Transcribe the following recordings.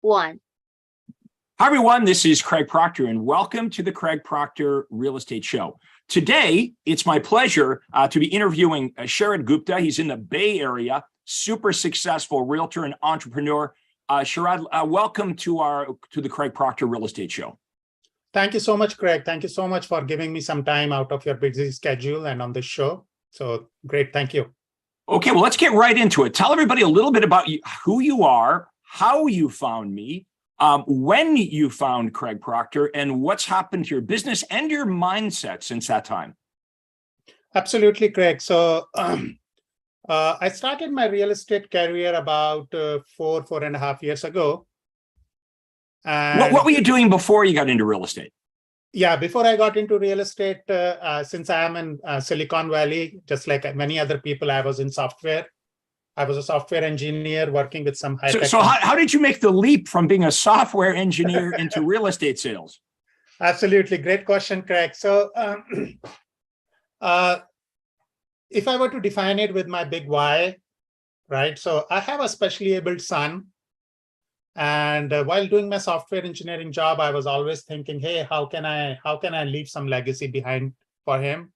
1. Hi, everyone. This is Craig Proctor, and welcome to the Craig Proctor Real Estate Show. Today, it's my pleasure to be interviewing Sharad Gupta. He's in the Bay Area, super successful realtor and entrepreneur. Sharad, welcome to the Craig Proctor Real Estate Show. Thank you so much, Craig. Thank you so much for giving me some time out of your busy schedule and on this show. So great. Thank you. Okay, well, let's get right into it. Tell everybody a little bit about you, who you are, how you found me, when you found Craig Proctor, and what's happened to your business and your mindset since that time. Absolutely, Craig. So I started my real estate career about 4.5 years ago. And what were you doing before you got into real estate? Yeah, before I got into real estate, since I am in Silicon Valley, just like many other people, I was in software. I was a software engineer working with some high-tech. So how did you make the leap from being a software engineer into real estate sales? Absolutely. Great question, Craig. So if I were to define it with my big why, right? So I have a specially abled son. And while doing my software engineering job, I was always thinking, hey, how can I leave some legacy behind for him?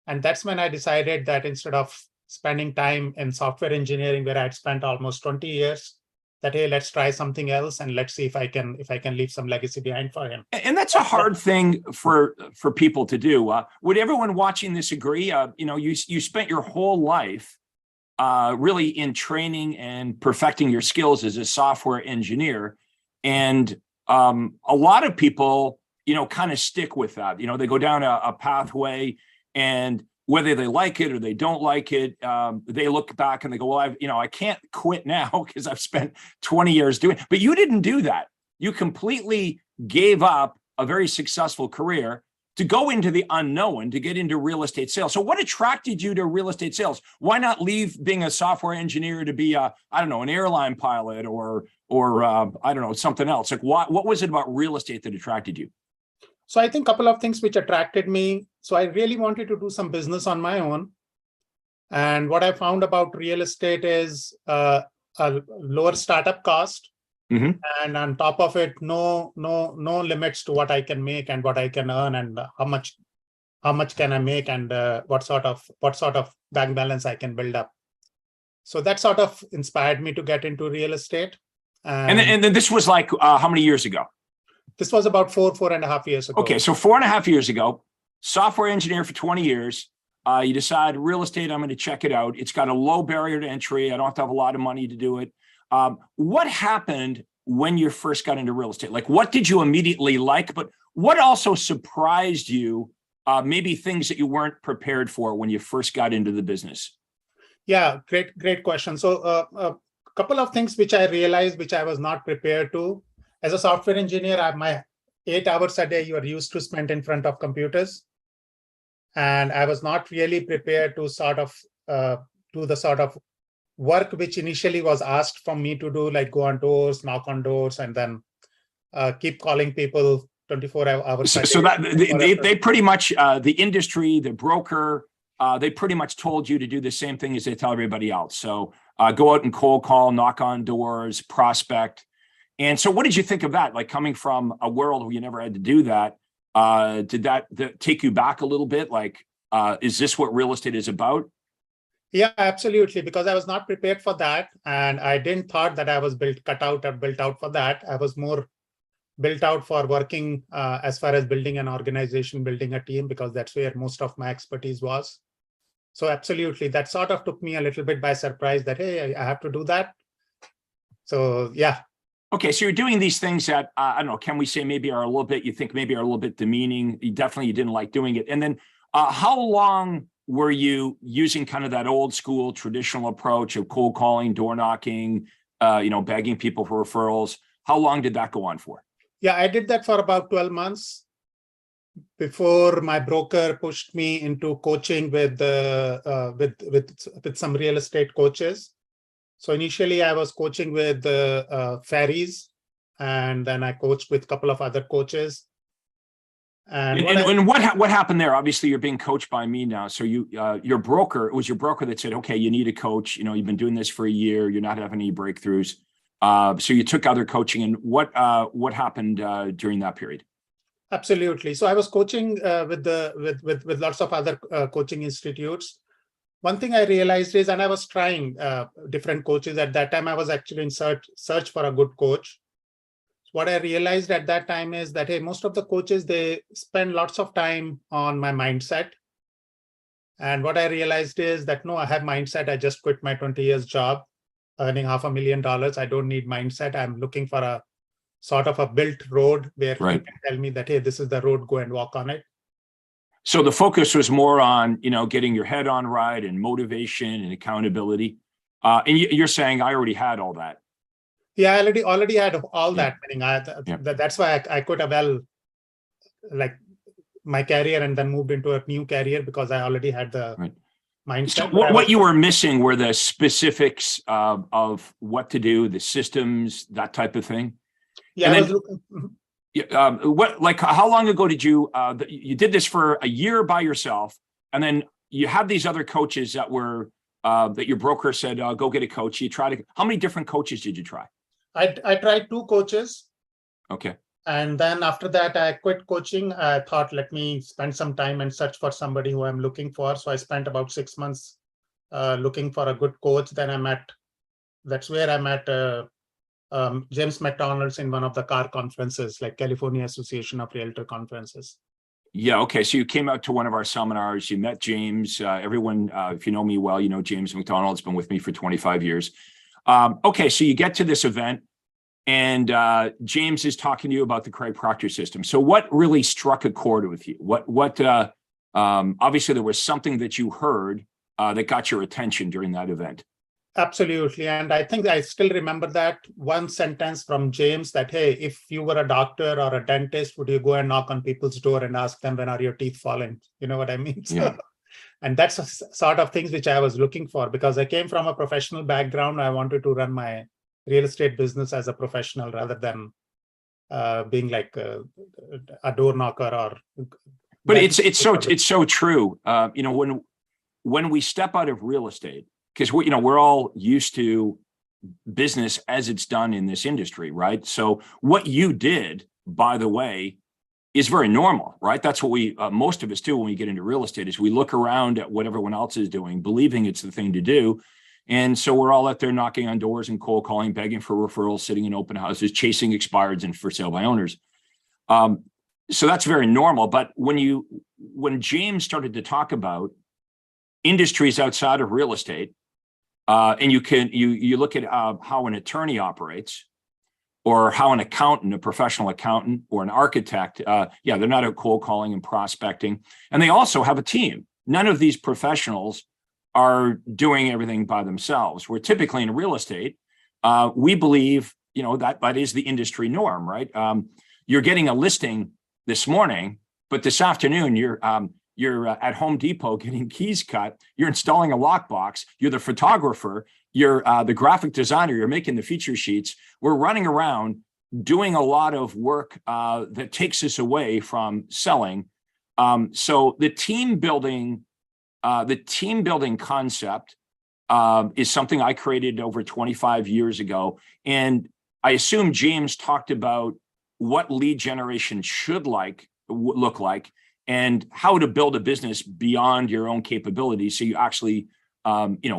And that's when I decided that instead of spending time in software engineering, where I'd spent almost 20 years, that, hey, let's try something else and let's see if I can leave some legacy behind for him. And that's a hard thing for people to do. Would everyone watching this agree? You spent your whole life really in training and perfecting your skills as a software engineer. And a lot of people, kind of stick with that. They go down a pathway, and whether they like it or they don't like it, they look back and they go, well, I can't quit now because I've spent 20 years doing it. But you didn't do that. You completely gave up a very successful career to go into the unknown, to get into real estate sales. So what attracted you to real estate sales? Why not leave being a software engineer to be an airline pilot or something else? Like what was it about real estate that attracted you? So I think a couple of things which attracted me. So I really wanted to do some business on my own. And what I found about real estate is a lower startup cost. Mm-hmm. And on top of it, no limits to what I can make and what I can earn and how much can I make and what sort of bank balance I can build up. So that sort of inspired me to get into real estate. And then this was like how many years ago? This was about 4.5 years ago. Okay, so 4.5 years ago, software engineer for 20 years. You decide real estate, I'm going to check it out. It's got a low barrier to entry. I don't have to have a lot of money to do it. What happened when you first got into real estate? Like, what did you immediately like? But what also surprised you? Maybe things that you weren't prepared for when you first got into the business? Yeah, great question. So a couple of things which I realized, which I was not prepared to. As a software engineer, my 8 hours a day, you are used to spend in front of computers. And I was not really prepared to sort of do the sort of work which initially was asked from me to do, like go on doors, knock on doors, and then keep calling people 24 hours. So that they pretty much, the industry, the broker, they pretty much told you to do the same thing as they tell everybody else. So go out and cold call, knock on doors, prospect. And so what did you think of that? Like coming from a world where you never had to do that, did that take you back a little bit? Like, is this what real estate is about? Yeah, absolutely. Because I was not prepared for that. And I didn't thought that I was built out for that. I was more built out for working as far as building an organization, building a team, because that's where most of my expertise was. So absolutely, that sort of took me a little bit by surprise that, hey, I have to do that. So, yeah. Okay, so you're doing these things that, I don't know, can we say maybe are a little bit, you think maybe are a little bit demeaning. You didn't like doing it. And then how long were you using kind of that old school traditional approach of cold calling, door knocking, begging people for referrals? How long did that go on for? Yeah, I did that for about 12 months before my broker pushed me into coaching with some real estate coaches. So initially I was coaching with Ferries, and then I coached with a couple of other coaches. And what happened there? Obviously, you're being coached by me now. So your broker, it was your broker that said, okay, you need a coach. You've been doing this for a year. You're not having any breakthroughs. So you took other coaching, and what happened during that period? Absolutely. So I was coaching with lots of other coaching institutes. One thing I realized is, and I was trying different coaches at that time. I was actually in search for a good coach. What I realized at that time is that, hey, most of the coaches, they spend lots of time on my mindset. And what I realized is that, no, I have mindset. I just quit my 20 years job, earning $500,000. I don't need mindset. I'm looking for a sort of a built road where you can tell me that, hey, this is the road, go and walk on it. So the focus was more on, getting your head on right and motivation and accountability. And you're saying I already had all that. Yeah, I already had all that. Meaning that's why I could have my career and then moved into a new career, because I already had the mindset. So what you were missing were the specifics of what to do, the systems, that type of thing. Yeah, I was looking. How long ago did you did this for a year by yourself, and then you had these other coaches that were that your broker said, go get a coach. You tried how many different coaches did you try? I tried 2 coaches. Okay. And then after that, I quit coaching. I thought, let me spend some time and search for somebody who I'm looking for. So I spent about 6 months looking for a good coach. Then that's where I met James McDonald's in one of the car conferences, like California Association of Realtor conferences. Yeah. Okay. So you came out to one of our seminars, you met James. Everyone, if you know me well, you know James McDonald's been with me for 25 years. Okay. So you get to this event, and James is talking to you about the Craig Proctor system. So what really struck a chord with you? Obviously there was something that you heard that got your attention during that event. Absolutely. And I think I still remember that one sentence from James that, hey, if you were a doctor or a dentist, would you go and knock on people's door and ask them, when are your teeth falling? You know what I mean? Yeah. And that's a sort of things which I was looking for, because I came from a professional background. I wanted to run my real estate business as a professional rather than being like a door knocker or. But it's so true. When we step out of real estate, because we're all used to business as it's done in this industry, right? So what you did, by the way, is very normal, right? That's what we most of us do when we get into real estate, is we look around at what everyone else is doing, believing it's the thing to do. And so we're all out there knocking on doors and cold calling, begging for referrals, sitting in open houses, chasing expireds and for sale by owners. So that's very normal. But when James started to talk about industries outside of real estate, and you look at how an attorney operates, or how an accountant, a professional accountant, or an architect, they're not out cold calling and prospecting, and they also have a team. None of these professionals are doing everything by themselves. We're typically in real estate, we believe, that is the industry norm, right? You're getting a listing this morning, but this afternoon you're at Home Depot getting keys cut, you're installing a lockbox, you're the photographer, you're the graphic designer, you're making the feature sheets. We're running around doing a lot of work that takes us away from selling. So the team building concept is something I created over 25 years ago. And I assume James talked about what lead generation should look like, and how to build a business beyond your own capabilities. So you actually,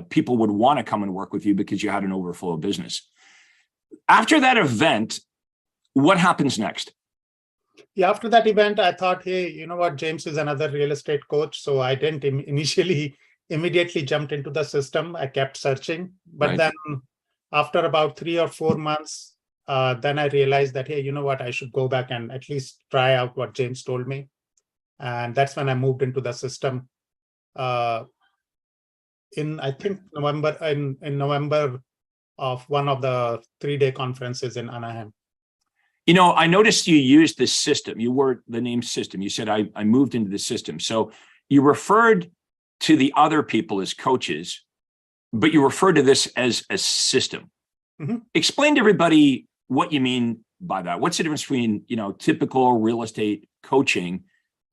people would want to come and work with you because you had an overflow of business. After that event, what happens next? Yeah, after that event, I thought, hey, you know what, James is another real estate coach. So I didn't immediately jumped into the system. I kept searching. But then after about 3 or 4 months, then I realized that, hey, you know what, I should go back and at least try out what James told me. And that's when I moved into the system in November of one of the 3-day conferences in Anaheim. I noticed you used this system. You wore the name system. You said, I moved into the system. So you referred to the other people as coaches, but you referred to this as a system. Mm-hmm. Explain to everybody what you mean by that. What's the difference between, typical real estate coaching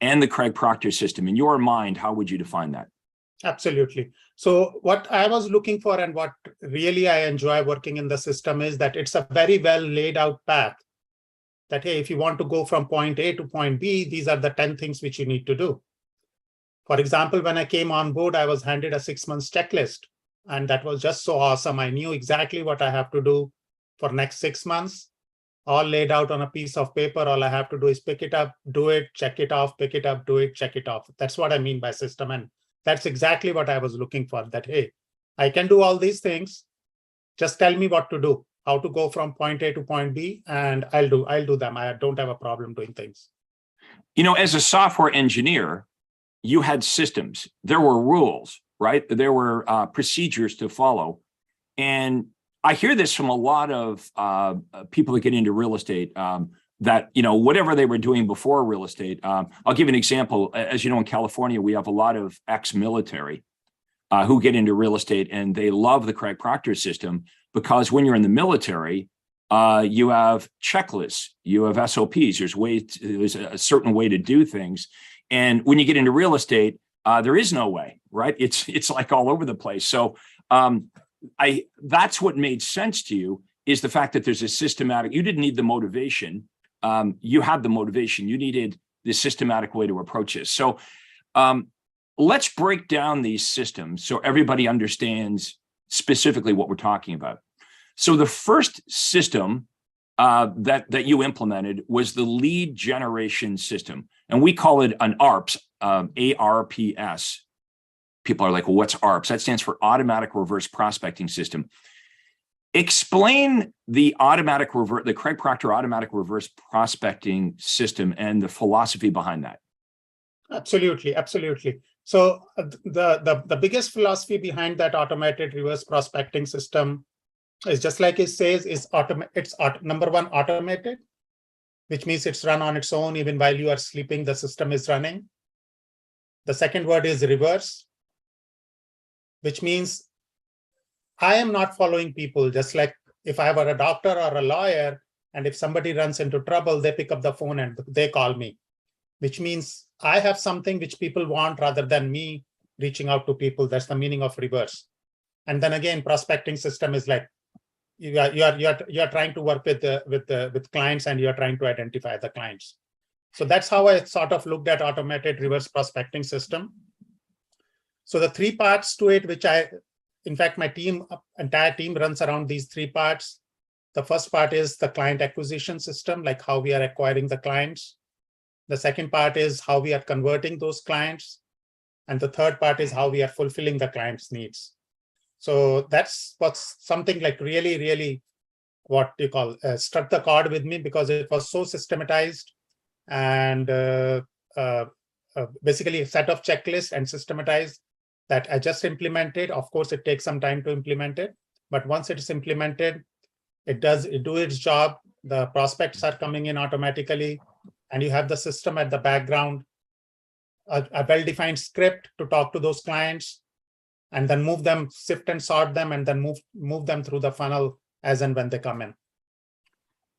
and the Craig Proctor system? In your mind, how would you define that? Absolutely. So what I was looking for and what really I enjoy working in the system is that it's a very well laid out path that, hey, if you want to go from point A to point B, these are the 10 things which you need to do. For example, when I came on board, I was handed a 6 months checklist, and that was just so awesome. I knew exactly what I have to do for next 6 months, all laid out on a piece of paper. All I have to do is pick it up, do it, check it off, pick it up, do it, check it off. That's what I mean by system. And that's exactly what I was looking for, that, hey, I can do all these things. Just tell me what to do, how to go from point A to point B, and I'll do them. I don't have a problem doing things. You know, as a software engineer, you had systems, there were rules, right? There were procedures to follow. And I hear this from a lot of people that get into real estate, that, you know, whatever they were doing before real estate. I'll give you an example. As you know, in California, we have a lot of ex-military who get into real estate, and they love the Craig Proctor system because when you're in the military, you have checklists, you have SOPs, there's a certain way to do things. And when you get into real estate, there is no way, right? It's like all over the place. So that's what made sense to you, is the fact that there's a systematic, you didn't need the motivation. You had the motivation, you needed the systematic way to approach this. So let's break down these systems so everybody understands specifically what we're talking about. So the first system that you implemented was the lead generation system. And we call it an ARPS, ARPS. People are like, well, what's ARPS? That stands for Automatic Reverse Prospecting System. Explain the Craig Proctor Automatic Reverse Prospecting System and the philosophy behind that. Absolutely, absolutely. So the biggest philosophy behind that automated reverse prospecting system is, just like it says, is number one, automated, which means it's run on its own. Even while you are sleeping, the system is running. The second word is reverse, which means I am not following people. Just like if I were a doctor or a lawyer, and if somebody runs into trouble, they pick up the phone and they call me, which means I have something which people want rather than me reaching out to people. That's the meaning of reverse. And then again, prospecting system is like, you are trying to work with clients, and you are trying to identify the clients. So that's how I sort of looked at automated reverse prospecting system. So the three parts to it, which in fact, my entire team runs around these three parts. The first part is the client acquisition system, like how we are acquiring the clients. The second part is how we are converting those clients. And the third part is how we are fulfilling the client's needs. So that's what's something like really, really what you call struck the chord with me, because it was so systematized and basically a set of checklists and systematized that I just implemented. Of course, it takes some time to implement it, but once it is implemented, it do its job. The prospects are coming in automatically, and you have the system at the background, a well-defined script to talk to those clients, and then move them, sift and sort them, and then move them through the funnel as and when they come in.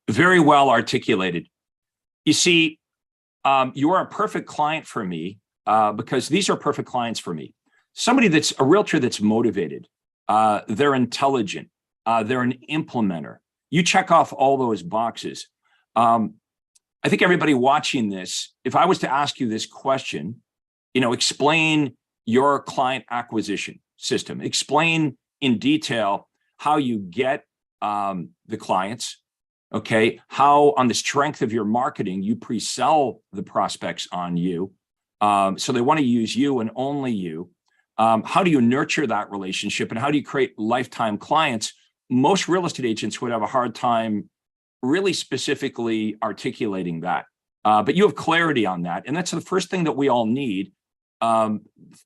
Very well articulated. You see, you are a perfect client for me because these are perfect clients for me. Somebody that's a realtor that's motivated, they're intelligent, they're an implementer. You check off all those boxes. I think everybody watching this, if I was to ask you this question, explain your client acquisition system, explain in detail how you get the clients, okay, how on the strength of your marketing, you pre-sell the prospects on you. So they want to use you and only you. How do you nurture that relationship, and how do you create lifetime clients? Most real estate agents would have a hard time really specifically articulating that. But you have clarity on that. And that's the first thing that we all need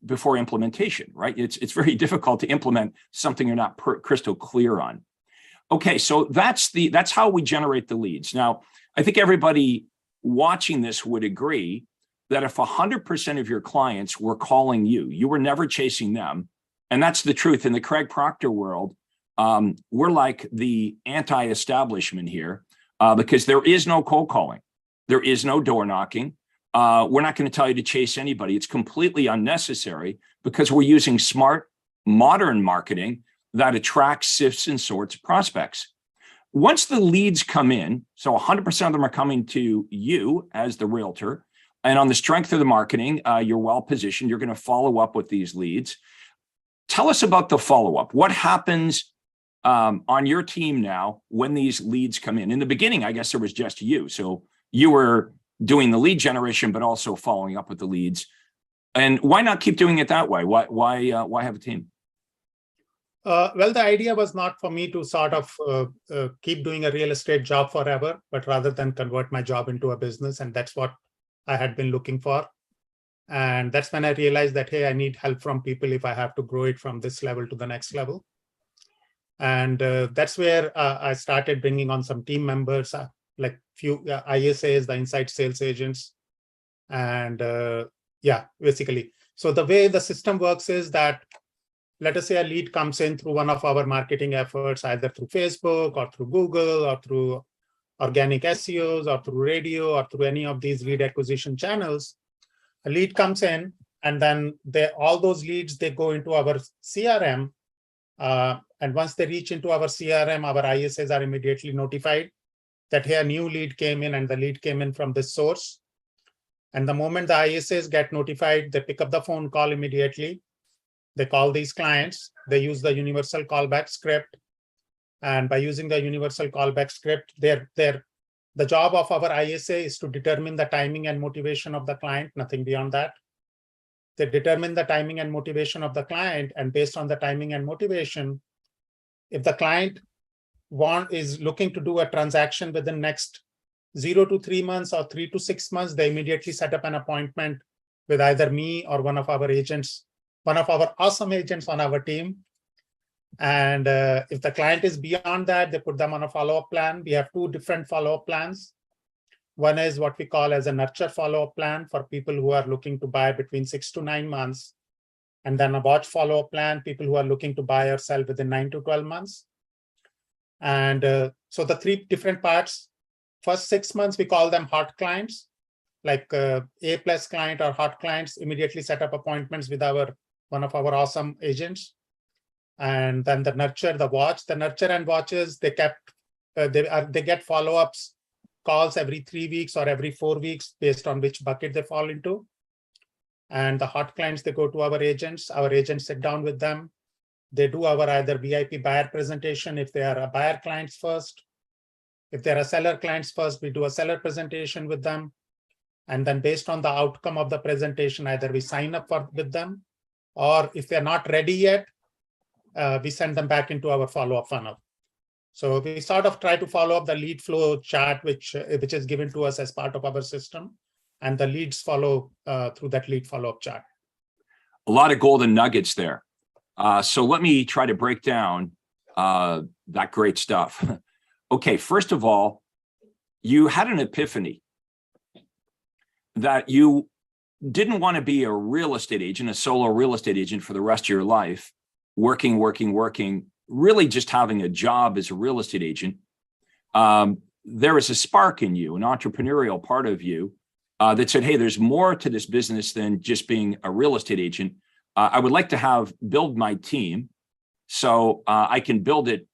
before implementation, right? It's very difficult to implement something you're not crystal clear on. Okay, so that's how we generate the leads. Now, I think everybody watching this would agree that if 100% of your clients were calling you, you were never chasing them. And that's the truth. In the Craig Proctor world, we're like the anti-establishment here because there is no cold calling. There is no door knocking. We're not going to tell you to chase anybody. It's completely unnecessary because we're using smart, modern marketing that attracts, sifts, and sorts prospects. Once the leads come in, so 100% of them are coming to you as the realtor, and on the strength of the marketing, you're well positioned. You're going to follow up with these leads. Tell us about the follow-up. What happens on your team now when these leads come in? In the beginning, I guess there was just you. So you were doing the lead generation, but also following up with the leads. And why not keep doing it that way? Why have a team? Well, the idea was not for me to sort of keep doing a real estate job forever, but rather than convert my job into a business. And that's what I had been looking for. And that's when I realized that, hey, I need help from people if I have to grow it from this level to the next level. And that's where I started bringing on some team members, like few ISAs, the inside sales agents. And yeah, basically. So the way the system works is that, let us say a lead comes in through one of our marketing efforts, either through Facebook or through Google or through organic SEOs or through radio or through any of these lead acquisition channels. A lead comes in, and then all those leads, they go into our CRM. And once they reach into our CRM, our ISAs are immediately notified that, hey, a new lead came in and the lead came in from this source. And the moment the ISAs get notified, they pick up the phone call immediately. They call these clients. They use the universal callback script. And by using the universal callback script, the job of our ISA is to determine the timing and motivation of the client, nothing beyond that. They determine the timing and motivation of the client, and based on the timing and motivation, if the client is looking to do a transaction within next 0 to 3 months or 3 to 6 months, they immediately set up an appointment with either me or one of our agents, one of our awesome agents on our team. And if the client is beyond that, they put them on a follow-up plan. We have 2 different follow-up plans. One is what we call as a nurture follow-up plan for people who are looking to buy between 6 to 9 months. And then a watch follow-up plan, people who are looking to buy or sell within 9 to 12 months. And so the 3 different parts, first 6 months, we call them hot clients, like A+ client or hot clients immediately set up appointments with one of our awesome agents. And then the nurture, the watch, the nurture and watches, they get follow-ups calls every 3 weeks or every 4 weeks based on which bucket they fall into. And the hot clients, they go to our agents sit down with them. They do our either VIP buyer presentation if they are a buyer clients first. If they're a seller clients first, we do a seller presentation with them. And then based on the outcome of the presentation, either we sign up with them, or if they're not ready yet, we send them back into our follow-up funnel. So we sort of try to follow up the lead flow chart, which is given to us as part of our system, and the leads follow through that lead follow-up chart. A lot of golden nuggets there. So let me try to break down that great stuff. Okay, first of all, you had an epiphany that you didn't want to be a real estate agent, a solo real estate agent for the rest of your life, working, really just having a job as a real estate agent. There was a spark in you, an entrepreneurial part of you that said, hey, there's more to this business than just being a real estate agent. I would like to build my team so I can build it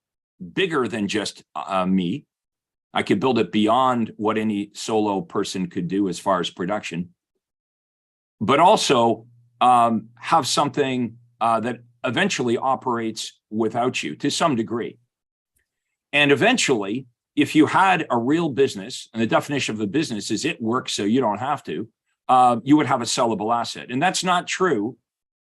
bigger than just me. I could build it beyond what any solo person could do as far as production, but also have something that eventually operates without you to some degree. And eventually, if you had a real business, and the definition of the business is it works so you don't have to, you would have a sellable asset. And that's not true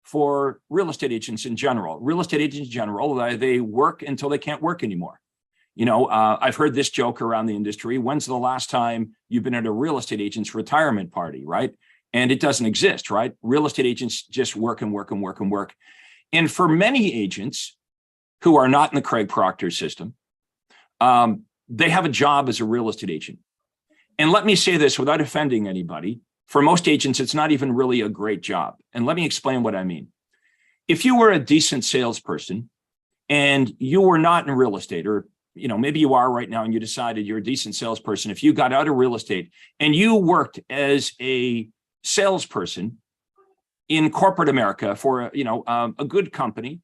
for real estate agents in general. Real estate agents in general, they work until they can't work anymore. You know, I've heard this joke around the industry. When's the last time you've been at a real estate agent's retirement party, right? And it doesn't exist, right? Real estate agents just work and work and work and work. And for many agents who are not in the Craig Proctor system, they have a job as a real estate agent. And let me say this without offending anybody. For most agents, it's not even really a great job. And let me explain what I mean. If you were a decent salesperson and you were not in real estate, or maybe you are right now and you decided you're a decent salesperson, if you got out of real estate and you worked as a salesperson in corporate America for a good company,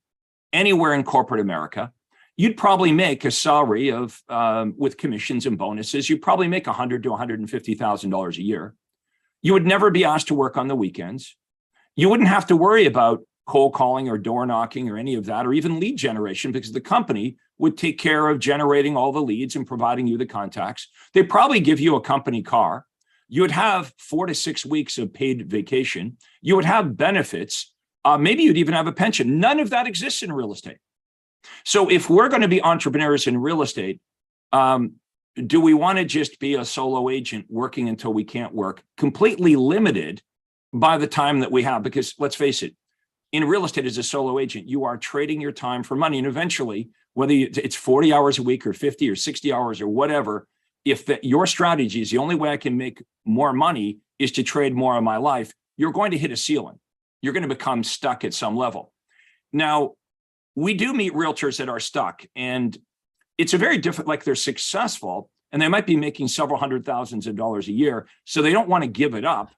anywhere in corporate America, you'd probably make a salary of, with commissions and bonuses, you'd probably make $100,000 to $150,000 a year. You would never be asked to work on the weekends. You wouldn't have to worry about cold calling or door knocking or any of that, or even lead generation, because the company would take care of generating all the leads and providing you the contacts. They'd probably give you a company car. You would have 4 to 6 weeks of paid vacation. You would have benefits. Maybe you'd even have a pension. None of that exists in real estate. So if we're going to be entrepreneurs in real estate, do we want to just be a solo agent working until we can't work, completely limited by the time that we have? Because let's face it, in real estate as a solo agent, you are trading your time for money. And eventually, whether it's 40 hours a week or 50 or 60 hours or whatever, if your strategy is the only way I can make more money is to trade more of my life, you're going to hit a ceiling. You're going to become stuck at some level. Now, we do meet realtors that are stuck, and it's a very different, like they're successful and they might be making several $100,000s a year. So they don't want to give it up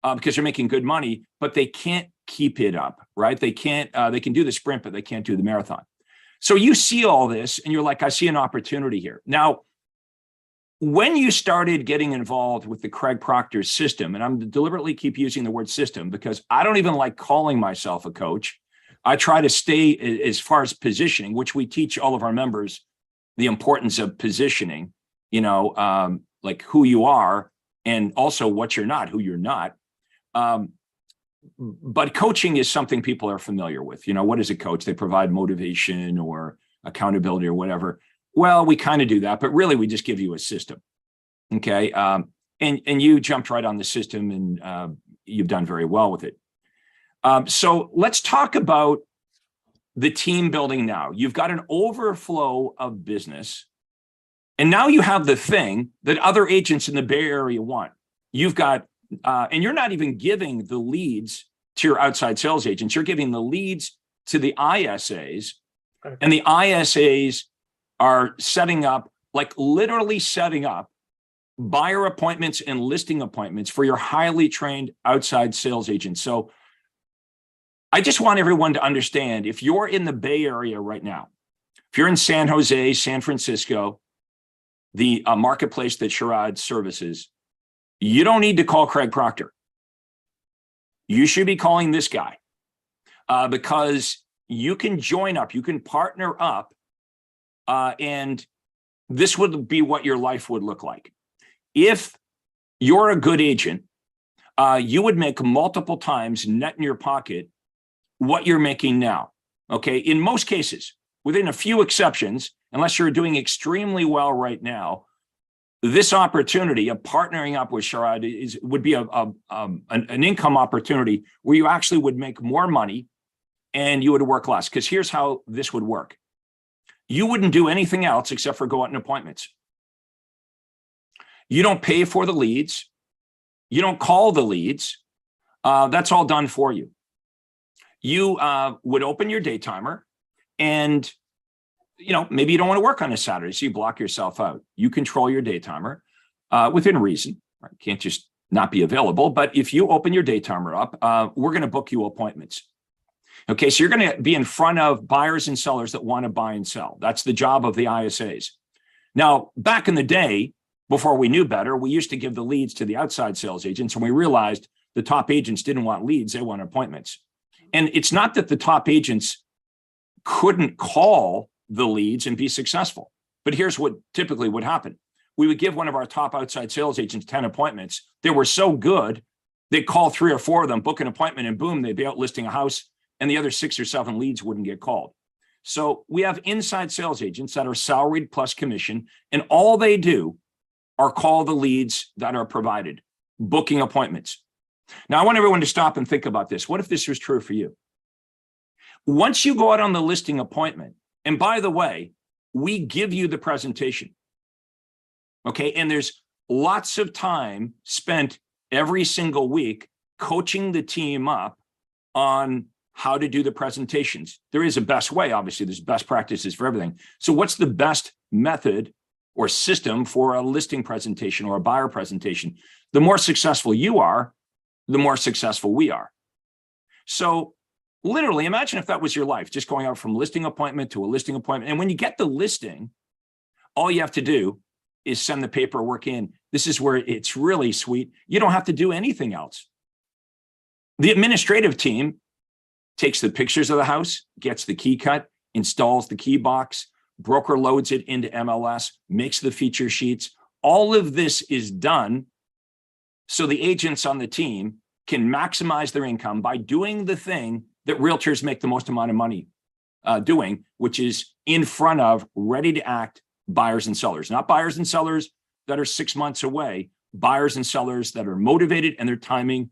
because they're making good money, but they can't keep it up, right? They can't, they can do the sprint, but they can't do the marathon. So you see all this and you're like, I see an opportunity here. Now, when you started getting involved with the Craig Proctor system, and I'm deliberately keep using the word system because I don't even like calling myself a coach. I try to stay as far as positioning, which we teach all of our members the importance of positioning, like who you are and also what you're not, who you're not. But coaching is something people are familiar with. What is a coach? They provide motivation or accountability or whatever. Well, we kind of do that, but really we just give you a system. Okay. And you jumped right on the system and you've done very well with it. So let's talk about the team building now. You've got an overflow of business. And now you have the thing that other agents in the Bay Area want. You've got, and you're not even giving the leads to your outside sales agents. You're giving the leads to the ISAs. Okay. And the ISAs are setting up, like literally setting up buyer appointments and listing appointments for your highly trained outside sales agents. So I just want everyone to understand, if you're in the Bay Area right now, if you're in San Jose, San Francisco, the marketplace that Sharad services, you don't need to call Craig Proctor. You should be calling this guy because you can join up, you can partner up, and this would be what your life would look like. If you're a good agent, you would make multiple times net in your pocket what you're making now, okay? In most cases, within a few exceptions, unless you're doing extremely well right now, this opportunity of partnering up with Sharad would be an income opportunity where you actually would make more money and you would work less. Because here's how this would work. You wouldn't do anything else except for go out on appointments. You don't pay for the leads. You don't call the leads. That's all done for you. You would open your day timer and, maybe you don't want to work on a Saturday, so you block yourself out. You control your day timer within reason. Right? Can't just not be available. But if you open your day timer up, we're going to book you appointments. Okay, so you're going to be in front of buyers and sellers that want to buy and sell. That's the job of the ISAs. Now, back in the day, before we knew better, we used to give the leads to the outside sales agents, and we realized the top agents didn't want leads, they wanted appointments. And it's not that the top agents couldn't call the leads and be successful, but here's what typically would happen. We would give one of our top outside sales agents 10 appointments. They were so good, they'd call 3 or 4 of them, book an appointment, and boom, they'd be out listing a house, and the other 6 or 7 leads wouldn't get called. So we have inside sales agents that are salaried plus commission, and all they do are call the leads that are provided, booking appointments. Now, I want everyone to stop and think about this. What if this was true for you? Once you go out on the listing appointment, and by the way, we give you the presentation, okay? And there's lots of time spent every single week coaching the team up on how to do the presentations. There is a best way, obviously, there's best practices for everything. So what's the best method or system for a listing presentation or a buyer presentation? The more successful you are, the more successful we are. So Literally, imagine if that was your life, just going out from listing appointment to a listing appointment. And when you get the listing, all you have to do is send the paperwork in. This is where it's really sweet. You don't have to do anything else. The administrative team takes the pictures of the house, gets the key cut, installs the key box, broker loads it into MLS, makes the feature sheets. All of this is done so the agents on the team can maximize their income by doing the thing that realtors make the most amount of money doing, which is in front of ready to act buyers and sellers, not buyers and sellers that are 6 months away, buyers and sellers that are motivated and their timing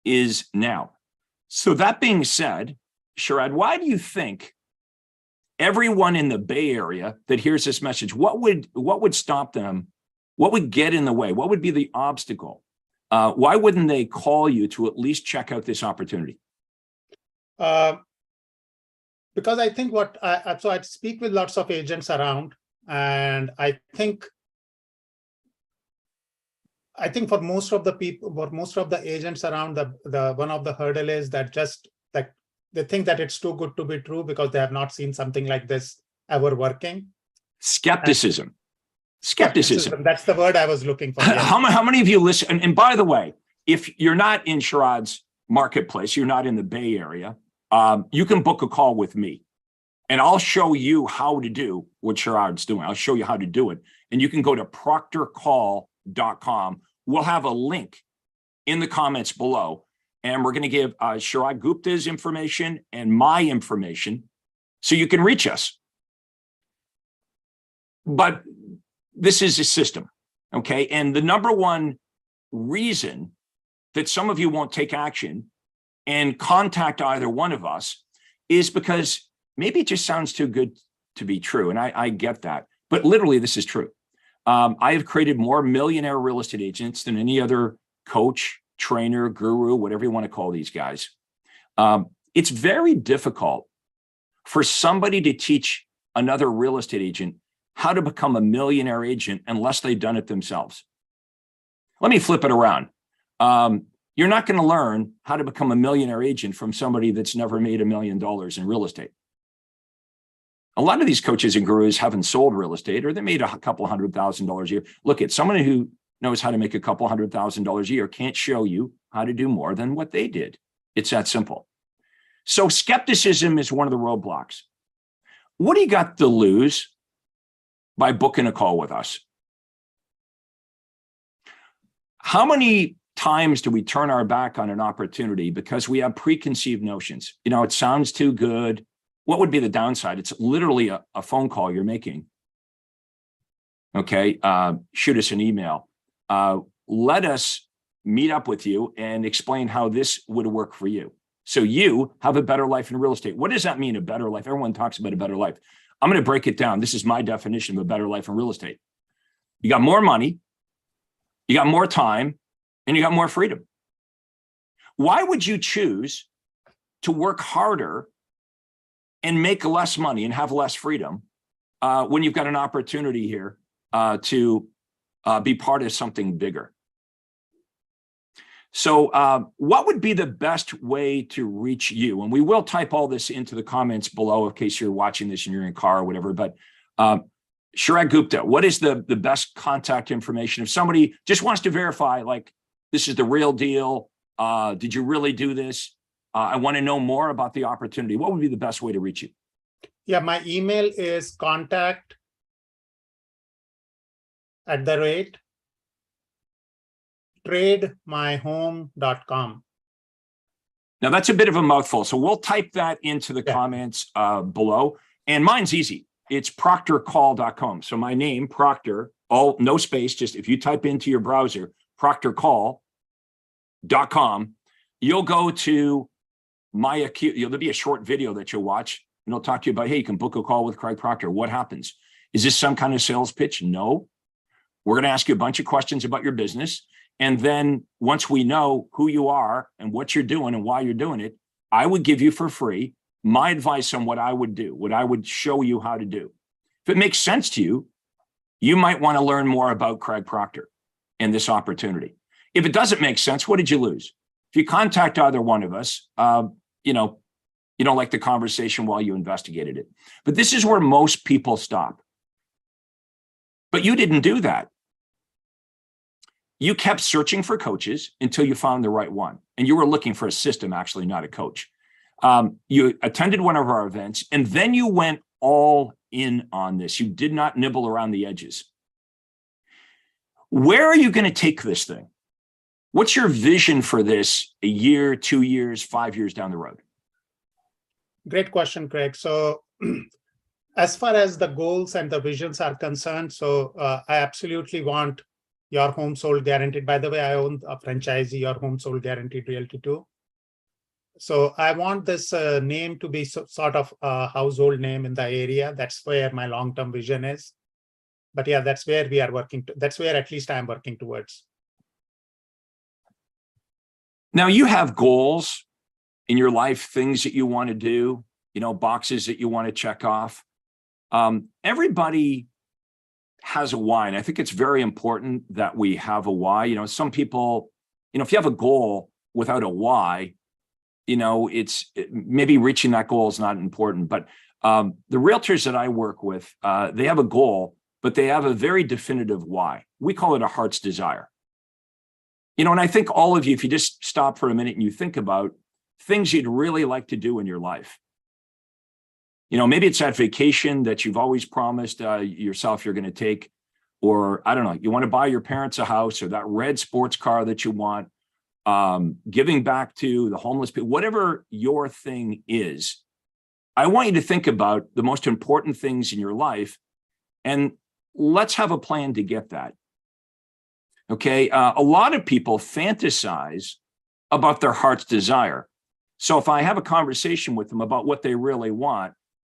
is now. So that being said, Sharad, why do you think everyone in the Bay Area that hears this message, what would stop them? What would get in the way? What would be the obstacle? Why wouldn't they call you to at least check out this opportunity? Because I think so I speak with lots of agents around, and I think for most of the people, for most of the agents around, the one of the hurdle is that just like they think that it's too good to be true because they have not seen something like this ever working. Skepticism. Skepticism. That's the word I was looking for. Yes. How many of you listen? And by the way, if you're not in Sharad's marketplace, you're not in the Bay Area, you can book a call with me and I'll show you how to do what Sharad's doing. I'll show you how to do it. And you can go to proctorcall.com. We'll have a link in the comments below. And we're going to give Sharad Gupta's information and my information so you can reach us. But this is a system, okay? And the number one reason that some of you won't take action and contact either one of us is because maybe it just sounds too good to be true. And I get that, but literally this is true. I have created more millionaire real estate agents than any other coach, trainer, guru, whatever you want to call these guys. It's very difficult for somebody to teach another real estate agent how to become a millionaire agent unless they've done it themselves. Let me flip it around. You're not going to learn how to become a millionaire agent from somebody that's never made $1 million in real estate. A lot of these coaches and gurus haven't sold real estate, or they made a couple $100,000 a year. Look, at someone who knows how to make a couple $100,000 a year can't show you how to do more than what they did. It's that simple. So skepticism is one of the roadblocks. What do you got to lose by booking a call with us? How many times do we turn our back on an opportunity because we have preconceived notions? You know, it sounds too good. What would be the downside? It's literally a phone call you're making. Okay, shoot us an email. Let us meet up with you and explain how this would work for you. So you have a better life in real estate. What does that mean, a better life? Everyone talks about a better life. I'm going to break it down. This is my definition of a better life in real estate. You got more money, you got more time, and you got more freedom. Why would you choose to work harder and make less money and have less freedom when you've got an opportunity here to be part of something bigger? So what would be the best way to reach you? And we will type all this into the comments below in case you're watching this and you're in a car or whatever. But Sharad Gupta, what is the best contact information? If somebody just wants to verify, like, this is the real deal, did you really do this? I want to know more about the opportunity. What would be the best way to reach you? Yeah, my email is contact@trademyhome.com. Now that's a bit of a mouthful, so we'll type that into the comments below. And mine's easy. It's proctorcall.com. So my name, Proctor, all no space, just if you type into your browser, proctorcall.com, you'll go to there'll be a short video that you'll watch, and it'll talk to you about, hey, you can book a call with Craig Proctor. What happens? Is this some kind of sales pitch? No. We're going to ask you a bunch of questions about your business. And then once we know who you are and what you're doing and why you're doing it, I would give you for free my advice on what I would do, what I would show you how to do. If it makes sense to you, you might want to learn more about Craig Proctor and this opportunity. If it doesn't make sense, what did you lose? If you contact either one of us, like the conversation while you investigated it. But this is where most people stop. But you didn't do that. You kept searching for coaches until you found the right one. And you were looking for a system, actually, not a coach. You attended one of our events, and then you went all in on this. You did not nibble around the edges. Where are you going to take this thing? What's your vision for this a year, 2 years, 5 years down the road? Great question, Craig. So as far as the goals and the visions are concerned, so I absolutely want Your Home Sold Guaranteed. By the way, I own a franchisee, Your Home Sold Guaranteed Realty too. So I want this name to be sort of a household name in the area. That's where my long-term vision is. But yeah, that's where we are working. That's where at least I'm working towards. Now you have goals in your life, things that you want to do, boxes that you want to check off. Everybody has a why. And I think it's very important that we have a why. Some people, if you have a goal without a why, it's maybe reaching that goal is not important. But the realtors that I work with, they have a goal, but they have a very definitive why. We call it a heart's desire. And I think all of you, if you just stop for a minute and you think about things you'd really like to do in your life. Maybe it's that vacation that you've always promised yourself you're going to take, or I don't know, you want to buy your parents a house, or that red sports car that you want, giving back to the homeless people, whatever your thing is. I want you to think about the most important things in your life, and let's have a plan to get that. Okay, a lot of people fantasize about their heart's desire. So if I have a conversation with them about what they really want,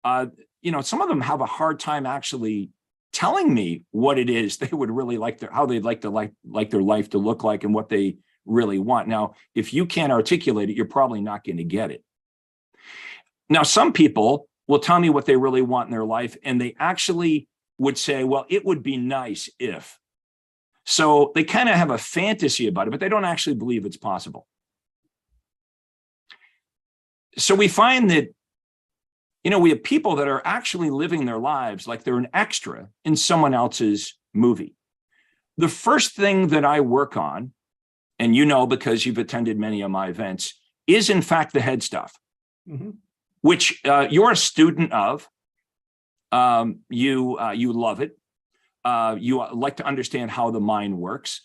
some of them have a hard time actually telling me what it is they would really like, how they'd like their life to look like and what they really want. Now, if you can't articulate it, you're probably not going to get it. Now, some people will tell me what they really want in their life, and they actually would say, well, it would be nice if. So they kind of have a fantasy about it, but they don't actually believe it's possible. So we find that, we have people that are actually living their lives like they're an extra in someone else's movie. The first thing that I work on, and because you've attended many of my events, is in fact the head stuff, which you're a student of. You love it. You like to understand how the mind works.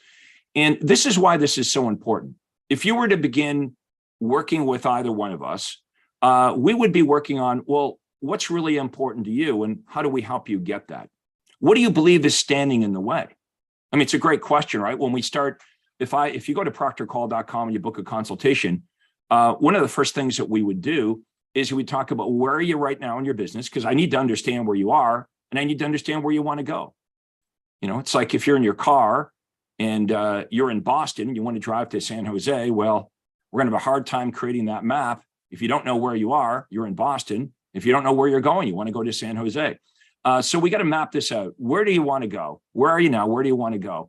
And this is why this is so important. If you were to begin working with either one of us, we would be working on, well, what's really important to you and how do we help you get that? What do you believe is standing in the way? I mean, it's a great question, right? When we start, if you go to proctorcall.com and you book a consultation, one of the first things that we would do is we talk about where are you right now in your business? Because I need to understand where you are and I need to understand where you want to go. It's like if you're in your car and you're in Boston and you want to drive to San Jose, well, we're going to have a hard time creating that map. If you don't know where you are, you're in Boston. If you don't know where you're going, you want to go to San Jose. So we got to map this out. Where do you want to go? Where are you now? Where do you want to go?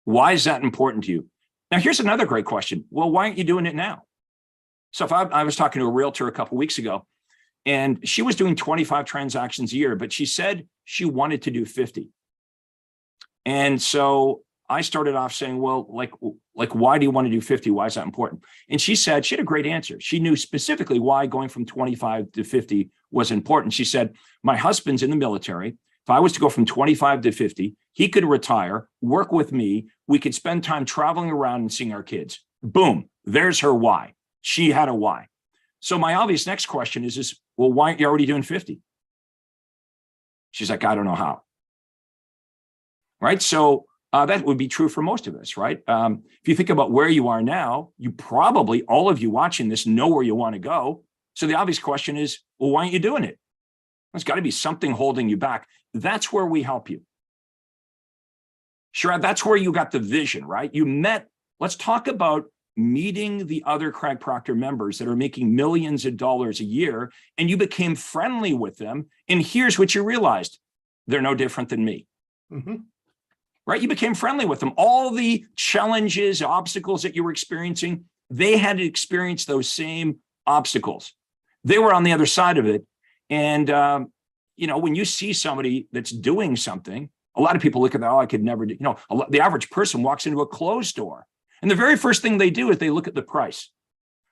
Why is that important to you? Now, here's another great question. Well, why aren't you doing it now? So if I was talking to a realtor a couple of weeks ago, and she was doing 25 transactions a year, but she said she wanted to do 50. And so I started off saying, well, like, why do you want to do 50? Why is that important? And she said, she had a great answer. She knew specifically why going from 25 to 50 was important. She said, my husband's in the military. If I was to go from 25 to 50, he could retire, work with me. We could spend time traveling around and seeing our kids. Boom. There's her why. She had a why. So my obvious next question is, well, why aren't you already doing 50? She's like, I don't know how. Right. So that would be true for most of us, right? If you think about where you are now, you probably, all of you watching this, know where you want to go. So the obvious question is, well, why aren't you doing it? There's got to be something holding you back. That's where we help you. Sharad, that's where you got the vision, right? Let's talk about meeting the other Craig Proctor members that are making millions of dollars a year, and you became friendly with them. And here's what you realized. They're no different than me. Right? You became friendly with them. All the challenges, obstacles that you were experiencing, they had to experience those same obstacles. They were on the other side of it. And, when you see somebody that's doing something, a lot of people look at that, oh, I could never do, the average person walks into a clothes store. And the very first thing they do is they look at the price.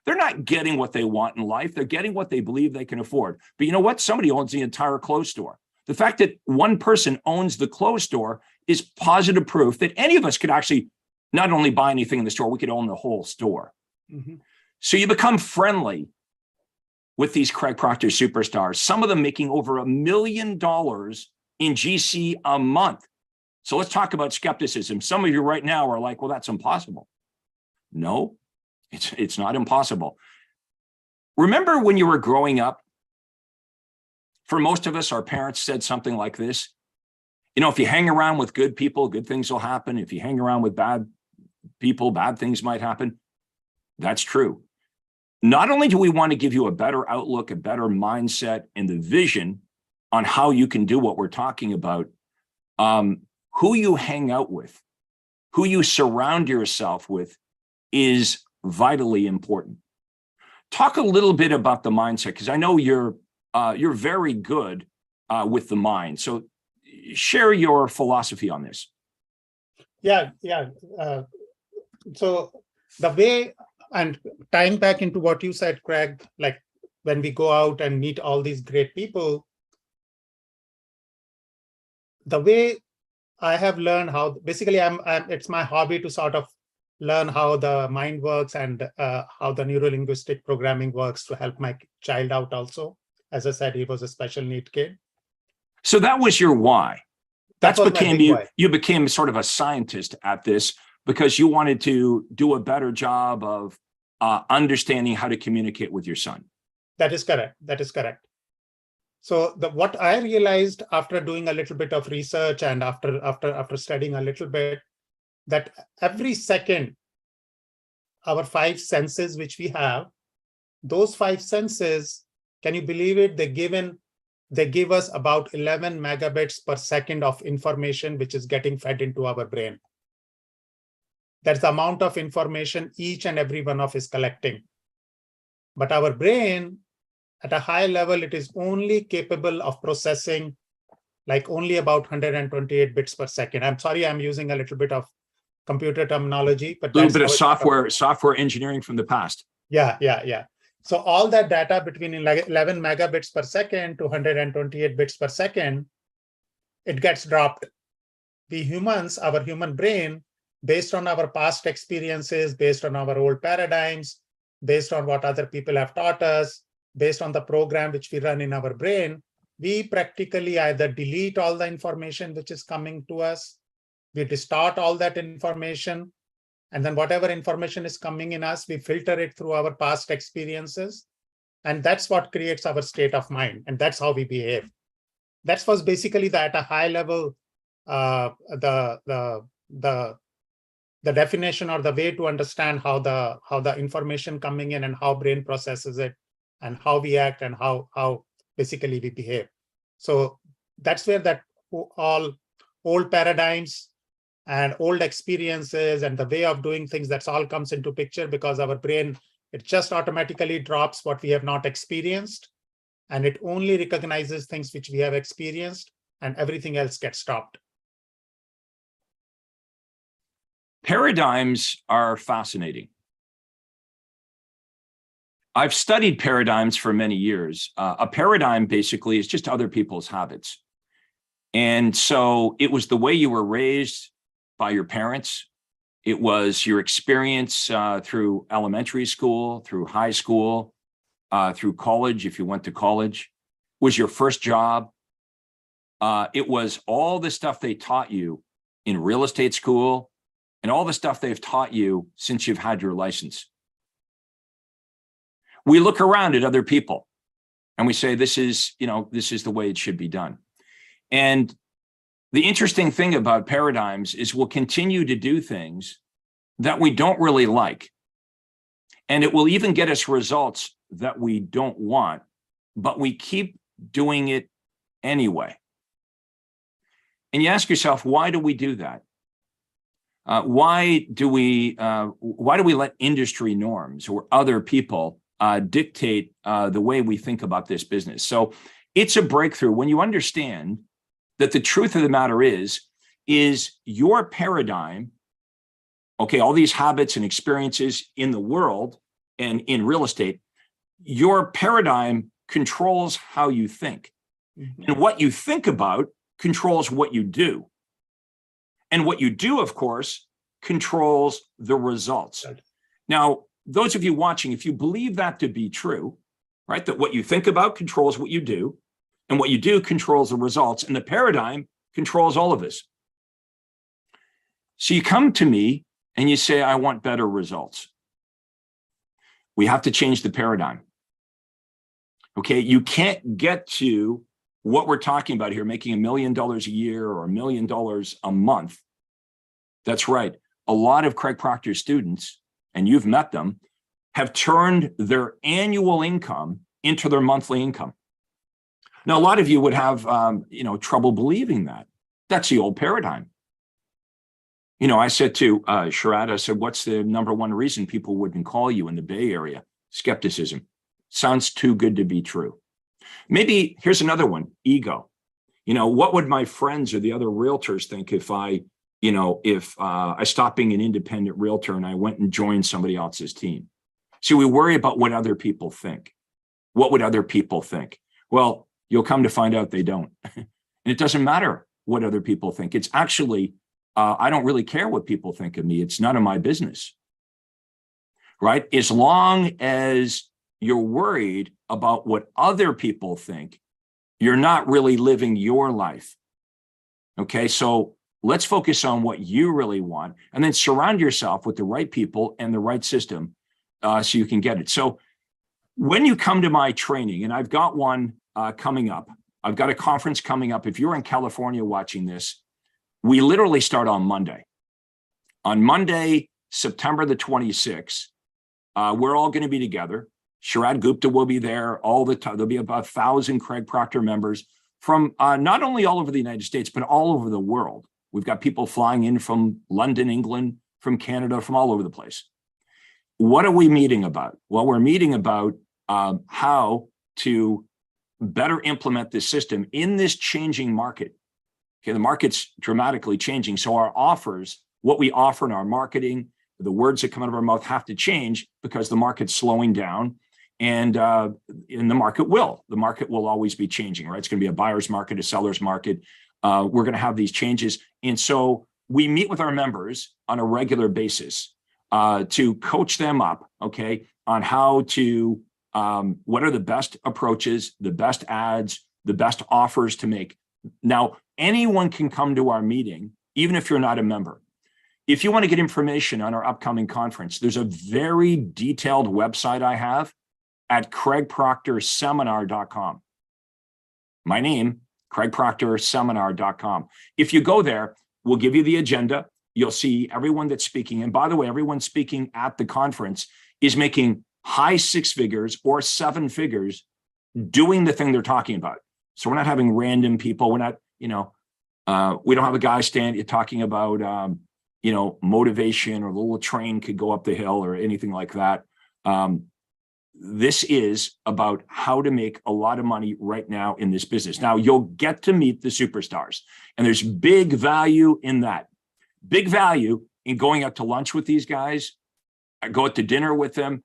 They're not getting what they want in life. They're getting what they believe they can afford. But you know what? Somebody owns the entire clothes store. The fact that one person owns the clothes store is positive proof that any of us could actually not only buy anything in the store, we could own the whole store. Mm-hmm. So you become friendly with these Craig Proctor superstars, some of them making over $1 million in GC a month. So let's talk about skepticism. Some of you right now are like, well, that's impossible. No, it's not impossible. Remember when you were growing up, for most of us, our parents said something like this: if you hang around with good people, good things will happen. If you hang around with bad people, bad things might happen. That's true. Not only do we want to give you a better outlook, a better mindset, and the vision on how you can do what we're talking about, who you hang out with, who you surround yourself with is vitally important. Talk a little bit about the mindset, because I know you're very good with the mind. So share your philosophy on this. Yeah. So the way, and tying back into what you said, Craig, like when we go out and meet all these great people, the way I have learned how, basically it's my hobby to sort of learn how the mind works and how the neuro linguistic programming works to help my child out also. As I said, he was a special need kid. So that was your why. That became you became sort of a scientist at this because you wanted to do a better job of understanding how to communicate with your son. That is correct. So what I realized after doing a little bit of research and after studying a little bit, that every second, our 5 senses which we have, those 5 senses, can you believe it? They give us about 11 megabits per second of information which is getting fed into our brain. That's the amount of information each and every one of us is collecting. But our brain, at a high level, it is only capable of processing like only about 128 bits per second. I'm sorry, I'm using a little bit of computer terminology, but a little bit of software engineering from the past. Yeah. So all that data between 11 megabits per second to 128 bits per second, it gets dropped. We humans, our human brain, based on our past experiences, based on our old paradigms, based on what other people have taught us, based on the program which we run in our brain, we practically either delete all the information which is coming to us, we distort all that information, and then whatever information is coming in us, we filter it through our past experiences. And that's what creates our state of mind. And that's how we behave. That was basically at a high level, the definition or the way to understand how the information coming in and how brain processes it and how we act and how basically we behave. So that's where that all old paradigms and old experiences and the way of doing things, that's all comes into picture, because our brain, it just automatically drops what we have not experienced, and it only recognizes things which we have experienced, and everything else gets stopped. Paradigms are fascinating. I've studied paradigms for many years. A paradigm basically is just other people's habits. And so it was the way you were raised by your parents. It was your experience through elementary school, through high school, through college, if you went to college. It was your first job. It was all the stuff they taught you in real estate school and all the stuff they've taught you since you've had your license. We look around at other people and we say, this is the way it should be done. And the interesting thing about paradigms is we'll continue to do things that we don't really like. And it will even get us results that we don't want, but we keep doing it anyway. And you ask yourself, why do we do that? Why do we let industry norms or other people dictate the way we think about this business. So it's a breakthrough when you understand that the truth of the matter is your paradigm, okay, all these habits and experiences in the world and in real estate, your paradigm controls how you think. Mm-hmm. And what you think about controls what you do. And what you do, of course, controls the results. Right. Now, those of you watching, if you believe that to be true, right, that what you think about controls what you do, and what you do controls the results, and the paradigm controls all of this. So you come to me and you say, I want better results. We have to change the paradigm. Okay, you can't get to what we're talking about here, making $1 million a year or $1 million a month. That's right. A lot of Craig Proctor students, and you've met them, have turned their annual income into their monthly income. Now, a lot of you would have, trouble believing that. That's the old paradigm. I said to Sharad, I said, what's the number one reason people wouldn't call you in the Bay Area? Skepticism. Sounds too good to be true. Maybe here's another one, ego. What would my friends or the other realtors think if I stopped being an independent realtor and I went and joined somebody else's team? See, we worry about what other people think. What would other people think? Well, you'll come to find out they don't. And it doesn't matter what other people think. It's actually, I don't really care what people think of me. It's none of my business, right? As long as you're worried about what other people think, you're not really living your life. Okay, so let's focus on what you really want and then surround yourself with the right people and the right system so you can get it. So when you come to my training, and I've got one coming up, I've got a conference coming up. If you're in California watching this, we literally start on Monday. On Monday, September the 26th, we're all going to be together. Sharad Gupta will be there all the time. There'll be about 1,000 Craig Proctor members from not only all over the United States, but all over the world. We've got people flying in from London, England, from Canada, from all over the place. What are we meeting about? Well, we're meeting about how to better implement this system in this changing market. Okay, the market's dramatically changing. So our offers, what we offer in our marketing, the words that come out of our mouth have to change because the market's slowing down. And in the market will always be changing, right? It's going to be a buyer's market, a seller's market. We're going to have these changes. And so we meet with our members on a regular basis to coach them up, okay, on how to, what are the best approaches, the best ads, the best offers to make. Now, anyone can come to our meeting, even if you're not a member. If you want to get information on our upcoming conference, there's a very detailed website I have at craigproctorseminar.com. My name, craigproctorseminar.com. If you go there, we'll give you the agenda. You'll see everyone that's speaking. And by the way, everyone speaking at the conference is making high 6 figures or 7 figures doing the thing they're talking about. So we're not having random people. We're not, we don't have a guy talking about, motivation, or the little train could go up the hill or anything like that. This is about how to make a lot of money right now in this business. Now, you'll get to meet the superstars, and there's big value in that. Big value in going out to lunch with these guys, go out to dinner with them,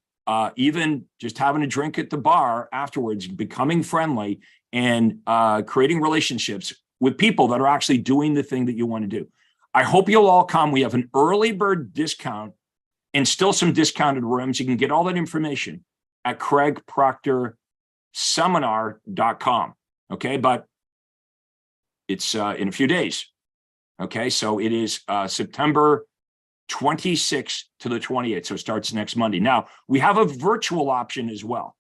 even just having a drink at the bar afterwards, becoming friendly and creating relationships with people that are actually doing the thing that you want to do. I hope you'll all come. We have an early bird discount and still some discounted rooms. You can get all that information at craigproctorseminar.com. Okay, but it's in a few days. Okay, so it is September 26th to the 28th. So it starts next Monday. Now, we have a virtual option as well.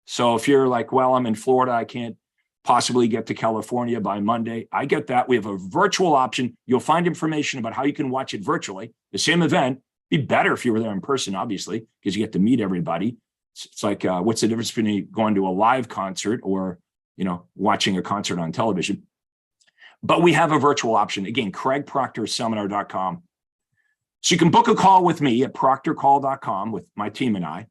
So if you're like, well, I'm in Florida, I can't possibly get to California by Monday. I get that. We have a virtual option. You'll find information about how you can watch it virtually. The same event. Be better if you were there in person, obviously, because you get to meet everybody. It's like, what's the difference between going to a live concert or, watching a concert on television? But we have a virtual option. Again, craigproctorseminar.com. So you can book a call with me at proctorcall.com with my team and I.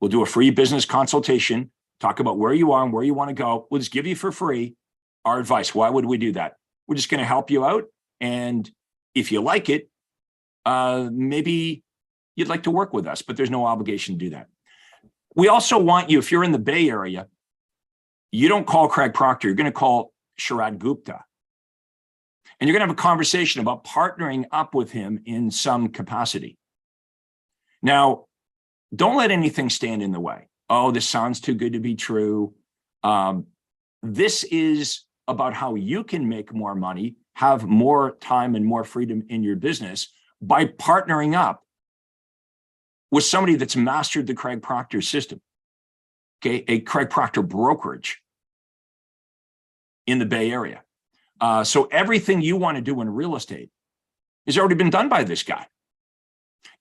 We'll do a free business consultation, talk about where you are and where you want to go. We'll just give you for free our advice. Why would we do that? We're just going to help you out. And if you like it, maybe you'd like to work with us, but there's no obligation to do that. We also want you, if you're in the Bay Area, you don't call Craig Proctor, you're going to call Sharad Gupta. And you're going to have a conversation about partnering up with him in some capacity. Now, don't let anything stand in the way. Oh, this sounds too good to be true. This is about how you can make more money, have more time and more freedom in your business by partnering up with somebody that's mastered the Craig Proctor system, okay, a Craig Proctor brokerage in the Bay Area. So everything you want to do in real estate has already been done by this guy.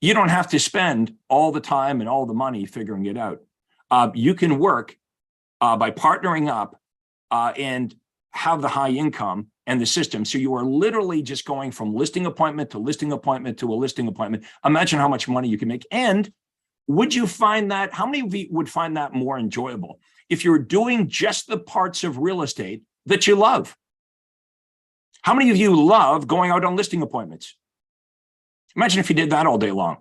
You don't have to spend all the time and all the money figuring it out. You can work by partnering up and have the high income and the system. So you are literally just going from listing appointment to listing appointment to a listing appointment. Imagine how much money you can make. And would you find that, how many of you would find that more enjoyable if you're doing just the parts of real estate that you love? How many of you love going out on listing appointments? Imagine if you did that all day long.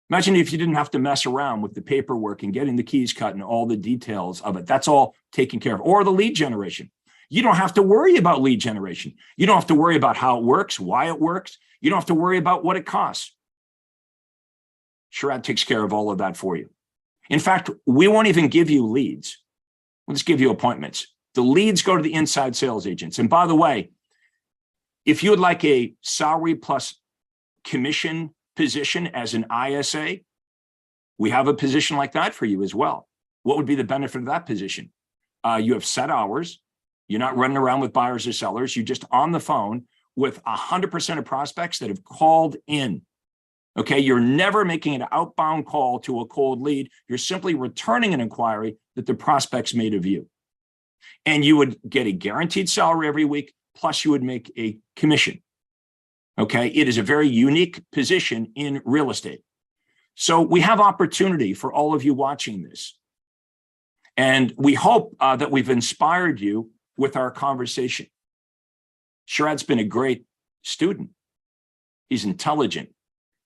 Imagine if you didn't have to mess around with the paperwork and getting the keys cut and all the details of it. That's all taken care of. Or the lead generation. You don't have to worry about lead generation. You don't have to worry about how it works, why it works. You don't have to worry about what it costs. Sharad takes care of all of that for you. In fact, we won't even give you leads. We'll just give you appointments. The leads go to the inside sales agents. And by the way, if you would like a salary plus commission position as an ISA, we have a position like that for you as well. What would be the benefit of that position? You have set hours. You're not running around with buyers or sellers. You're just on the phone with 100% of prospects that have called in. Okay, you're never making an outbound call to a cold lead. You're simply returning an inquiry that the prospects made of you. And you would get a guaranteed salary every week, plus you would make a commission. Okay, it is a very unique position in real estate. So we have opportunity for all of you watching this. And we hope that we've inspired you with our conversation. Sharad's been a great student. He's intelligent.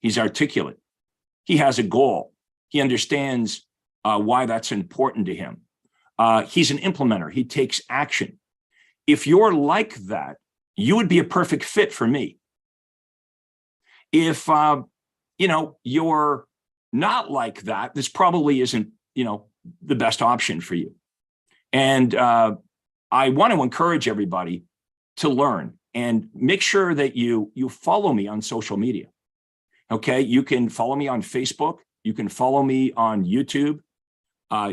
He's articulate. He has a goal. He understands why that's important to him. He's an implementer. He takes action. If you're like that, you would be a perfect fit for me. If you're not like that, this probably isn't the best option for you. And I want to encourage everybody to learn and make sure that you follow me on social media. Okay, you can follow me on Facebook. You can follow me on YouTube.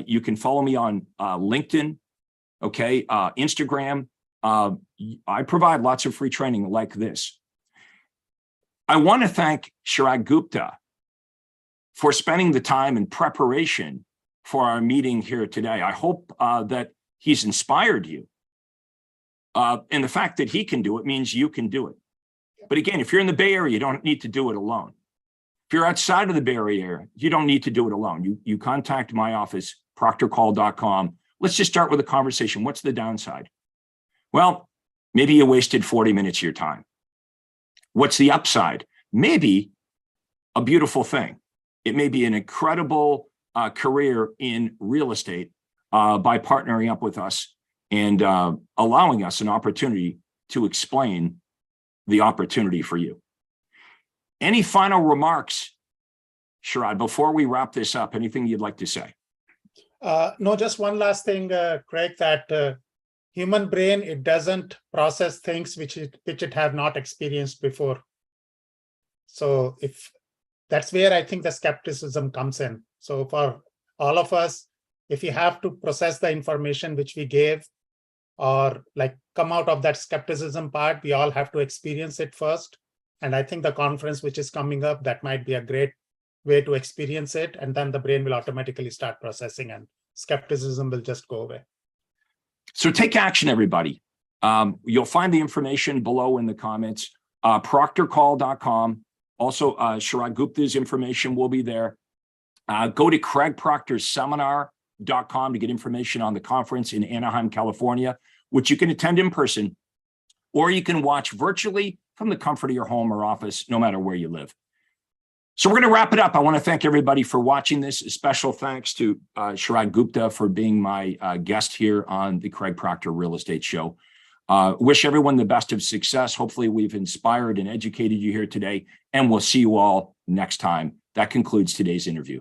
You can follow me on LinkedIn. Okay, Instagram. I provide lots of free training like this. I want to thank Sharad Gupta for spending the time in preparation for our meeting here today. I hope that he's inspired you. And the fact that he can do it means you can do it. But again, if you're in the Bay Area, you don't need to do it alone. If you're outside of the Bay Area, you don't need to do it alone. You contact my office, proctorcall.com. Let's just start with a conversation. What's the downside? Well, maybe you wasted 40 minutes of your time. What's the upside? Maybe a beautiful thing. It may be an incredible career in real estate by partnering up with us and allowing us an opportunity to explain the opportunity for you. Any final remarks, Sharad, before we wrap this up? Anything you'd like to say? No, just one last thing, Craig, that human brain, it doesn't process things which it have not experienced before. So if that's where I think the skepticism comes in. So for all of us, if you have to process the information which we gave or like come out of that skepticism part, we all have to experience it first. And I think the conference which is coming up, that might be a great way to experience it. And then the brain will automatically start processing and skepticism will just go away. So take action, everybody. You'll find the information below in the comments, proctorcall.com. Also, Sharad Gupta's information will be there. Go to craigproctorseminar.com to get information on the conference in Anaheim, California, which you can attend in person, or you can watch virtually from the comfort of your home or office, no matter where you live. So we're going to wrap it up. I want to thank everybody for watching this. A special thanks to Sharad Gupta for being my guest here on the Craig Proctor Real Estate Show. Wish everyone the best of success. Hopefully we've inspired and educated you here today, and we'll see you all next time. That concludes today's interview.